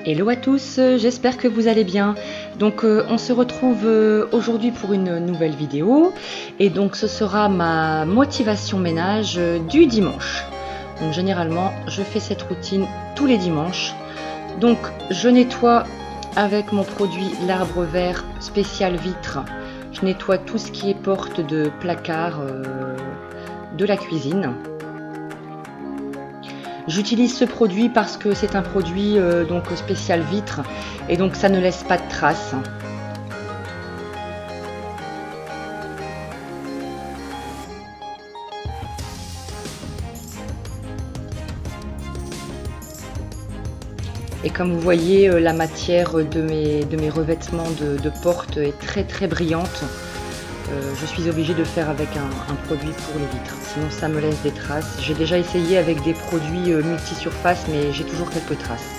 Hello à tous, j'espère que vous allez bien. Donc on se retrouve aujourd'hui pour une nouvelle vidéo et donc ce sera ma motivation ménage du dimanche. Donc généralement je fais cette routine tous les dimanches. Donc je nettoie avec mon produit l'arbre vert spécial vitre. Je nettoie tout ce qui est porte de placard de la cuisine. J'utilise ce produit parce que c'est un produit donc spécial vitre et donc ça ne laisse pas de traces. Et comme vous voyez, la matière de mes revêtements de porte est très brillante. Je suis obligée de faire avec un produit pour les vitres, sinon ça me laisse des traces. J'ai déjà essayé avec des produits multi-surface, mais j'ai toujours quelques traces.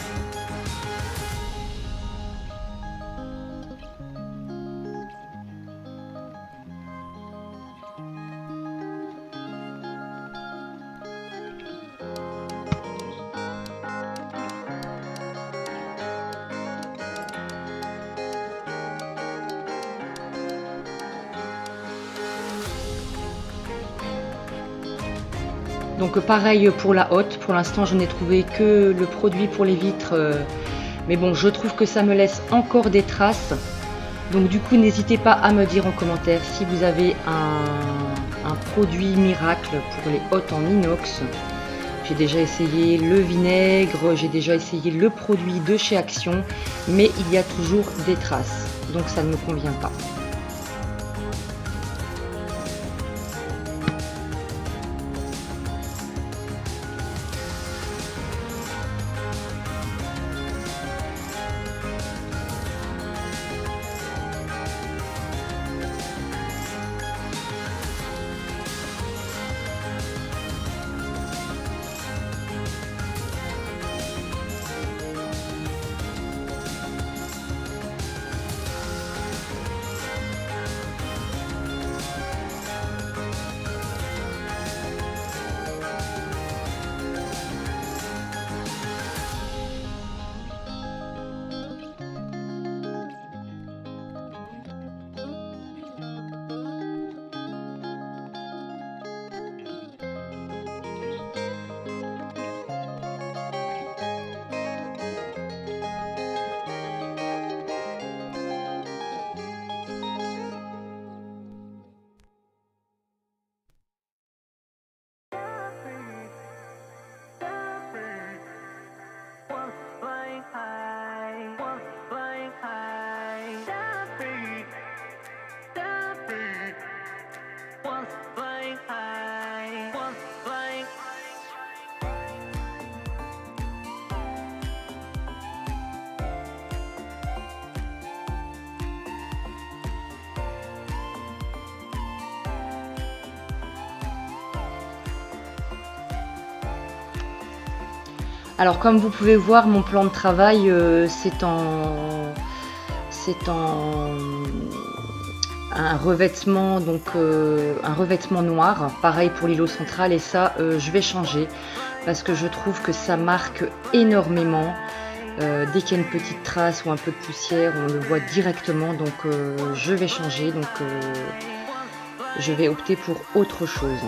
Donc pareil pour la hotte, pour l'instant je n'ai trouvé que le produit pour les vitres, mais bon je trouve que ça me laisse encore des traces. Donc du coup n'hésitez pas à me dire en commentaire si vous avez un produit miracle pour les hottes en inox. J'ai déjà essayé le vinaigre, j'ai déjà essayé le produit de chez Action, mais il y a toujours des traces, donc ça ne me convient pas. Alors comme vous pouvez voir, mon plan de travail c'est en un revêtement, donc un revêtement noir, pareil pour l'îlot central, et ça je vais changer parce que je trouve que ça marque énormément. Dès qu'il y a une petite trace ou un peu de poussière, on le voit directement, donc je vais changer, donc je vais opter pour autre chose.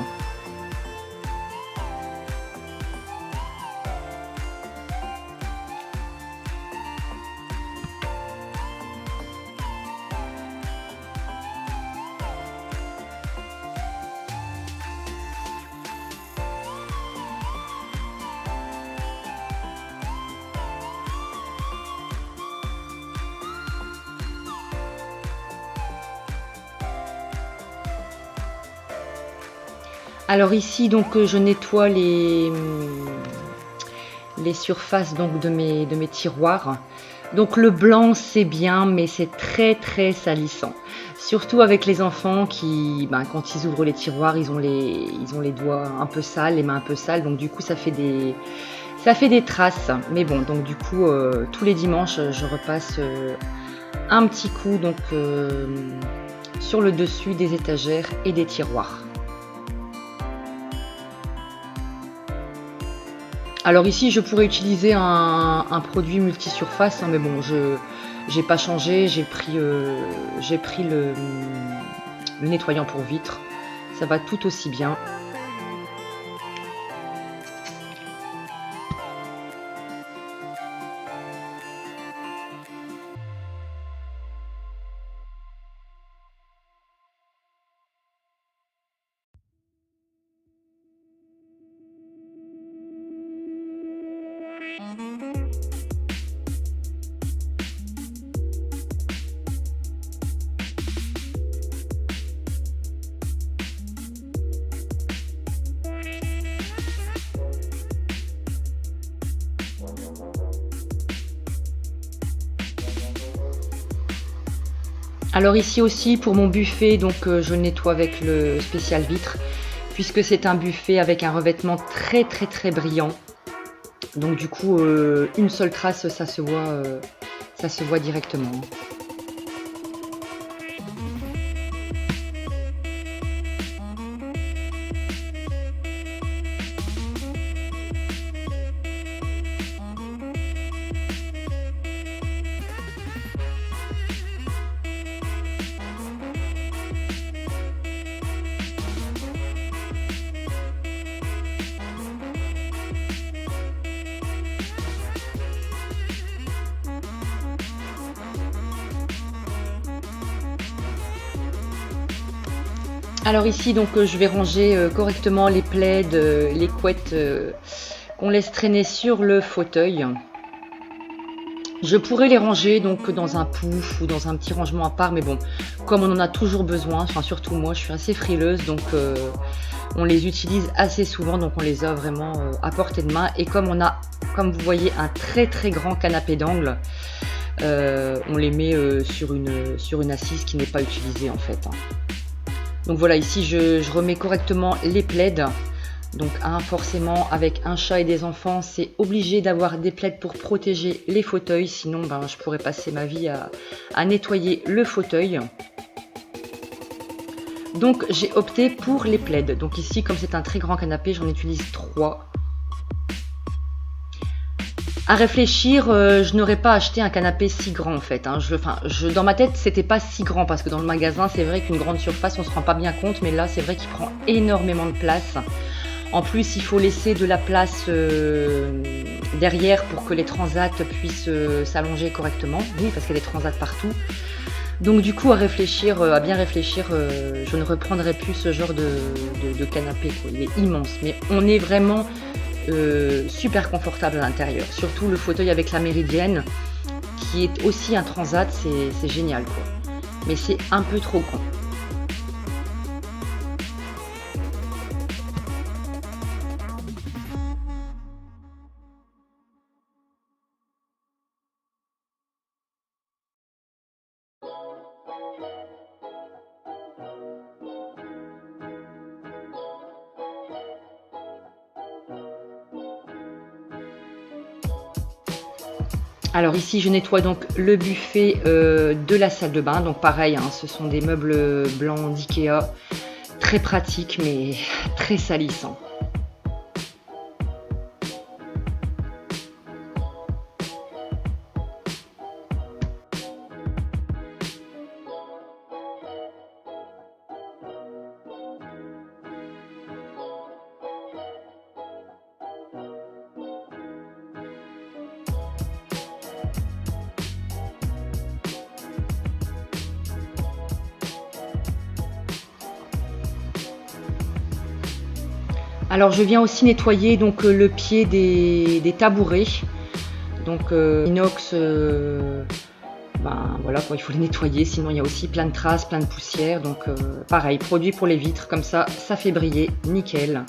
Alors ici donc je nettoie les surfaces donc de mes tiroirs. Donc le blanc c'est bien, mais c'est très salissant. Surtout avec les enfants qui, quand ils ouvrent les tiroirs, ils ont les doigts un peu sales, les mains un peu sales, donc du coup ça fait des traces. Mais bon, donc du coup tous les dimanches je repasse un petit coup donc sur le dessus des étagères et des tiroirs. Alors ici, je pourrais utiliser un produit multisurface, hein, mais bon, je j'ai pas changé, j'ai pris le nettoyant pour vitres. Ça va tout aussi bien. Alors ici aussi pour mon buffet, donc je le nettoie avec le spécial vitre, puisque c'est un buffet avec un revêtement très très très brillant. Donc du coup, une seule trace, ça se voit directement. Alors ici, donc je vais ranger correctement les plaids, les couettes qu'on laisse traîner sur le fauteuil. Je pourrais les ranger donc dans un pouf ou dans un petit rangement à part, mais bon, comme on en a toujours besoin, enfin surtout moi, je suis assez frileuse, donc on les utilise assez souvent, donc on les a vraiment à portée de main. Et comme on a, comme vous voyez, un très très grand canapé d'angle, on les met sur une assise qui n'est pas utilisée en fait, hein. Donc voilà, ici je remets correctement les plaids. Donc forcément avec un chat et des enfants, c'est obligé d'avoir des plaids pour protéger les fauteuils, sinon je pourrais passer ma vie à nettoyer le fauteuil. Donc j'ai opté pour les plaids. Donc ici, comme c'est un très grand canapé, j'en utilise 3. À réfléchir, je n'aurais pas acheté un canapé si grand en fait, hein. Dans ma tête, c'était pas si grand parce que dans le magasin, c'est vrai qu'une grande surface, on se rend pas bien compte, mais là, c'est vrai qu'il prend énormément de place. En plus, il faut laisser de la place derrière pour que les transats puissent s'allonger correctement. Oui, parce qu'il y a des transats partout. Donc du coup, à bien réfléchir, je ne reprendrai plus ce genre de canapé, quoi. Il est immense, mais on est vraiment super confortable à l'intérieur. Surtout le fauteuil avec la méridienne, qui est aussi un transat, c'est génial, quoi. Mais c'est un peu trop grand. Alors ici, je nettoie donc le buffet de la salle de bain. Donc pareil, hein, ce sont des meubles blancs d'Ikea, très pratiques mais très salissants. Alors je viens aussi nettoyer donc le pied des tabourets. Donc inox, voilà quoi, il faut les nettoyer, sinon il y a aussi plein de traces, plein de poussière. Donc pareil, produit pour les vitres, comme ça fait briller, nickel.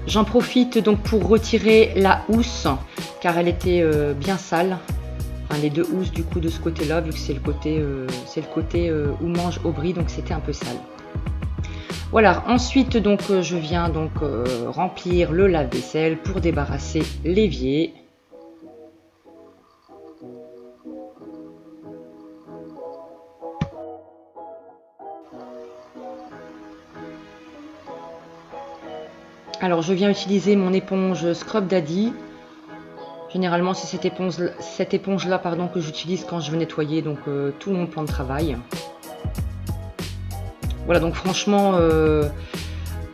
J'en profite donc pour retirer la housse, car elle était bien sale. Enfin, les deux housses du coup de ce côté-là, vu que c'est le côté où mange Aubry, donc c'était un peu sale. Voilà, ensuite donc je viens donc remplir le lave-vaisselle pour débarrasser l'évier. Alors je viens utiliser mon éponge Scrub Daddy. Généralement c'est cette éponge là pardon, que j'utilise quand je veux nettoyer donc tout mon plan de travail. Voilà, donc franchement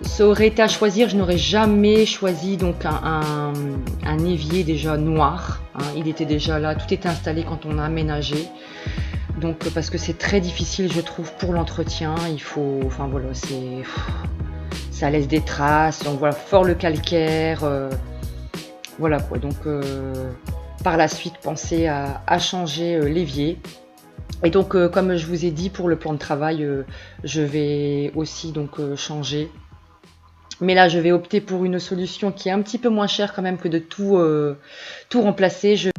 ça aurait été à choisir, je n'aurais jamais choisi donc un évier déjà noir, hein. Il était déjà là, tout était installé quand on a aménagé. Donc parce que c'est très difficile je trouve pour l'entretien, il faut, enfin voilà, ça laisse des traces, donc voilà, fort le calcaire, voilà quoi. Donc par la suite penser à changer l'évier. Et donc comme je vous ai dit pour le plan de travail, je vais aussi donc changer. Mais là je vais opter pour une solution qui est un petit peu moins chère quand même que de tout remplacer. Je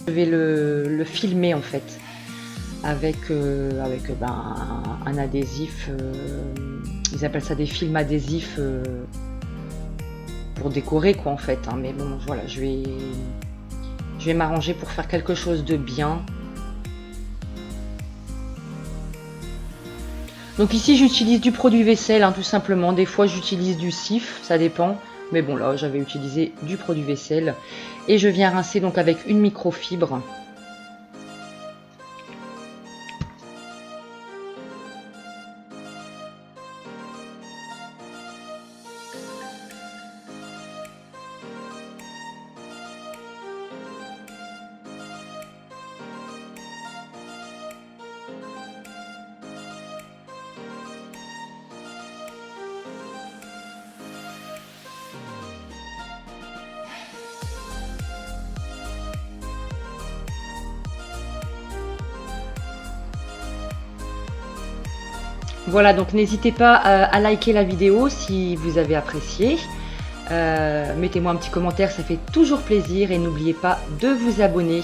vais le filmer en fait avec un adhésif, ils appellent ça des films adhésifs pour décorer quoi en fait, hein. Mais bon voilà, je vais m'arranger pour faire quelque chose de bien. Donc ici j'utilise du produit vaisselle, hein, tout simplement. Des fois j'utilise du Cif, ça dépend. Mais bon là j'avais utilisé du produit vaisselle. Et je viens rincer donc avec une microfibre. Voilà, donc n'hésitez pas à liker la vidéo si vous avez apprécié. Mettez-moi un petit commentaire, ça fait toujours plaisir. Et n'oubliez pas de vous abonner.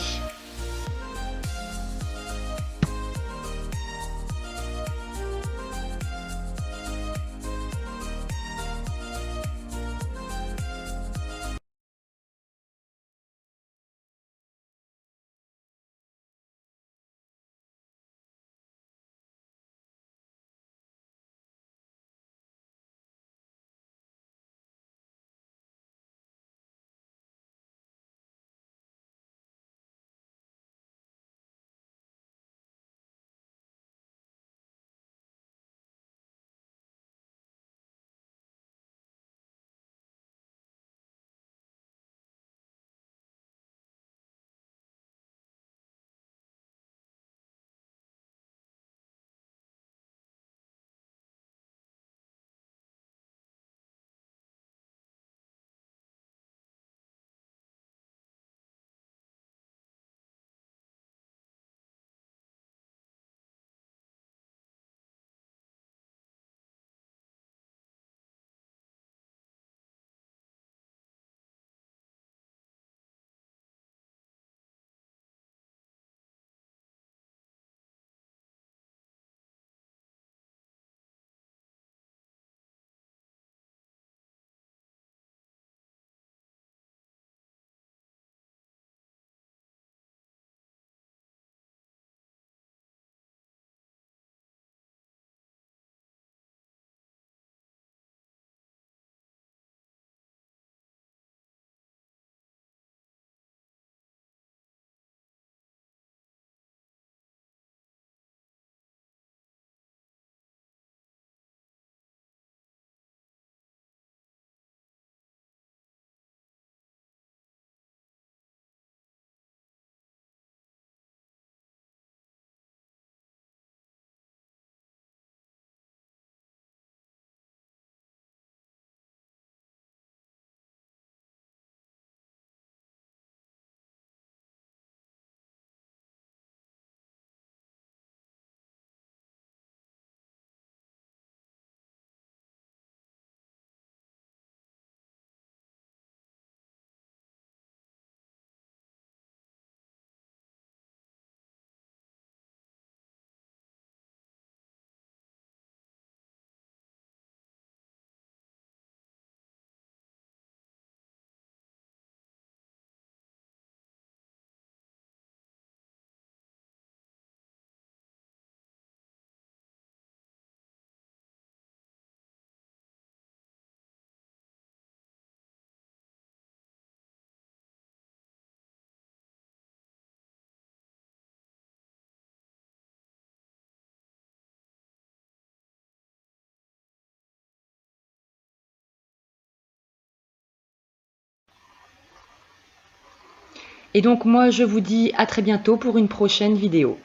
Et donc moi je vous dis à très bientôt pour une prochaine vidéo.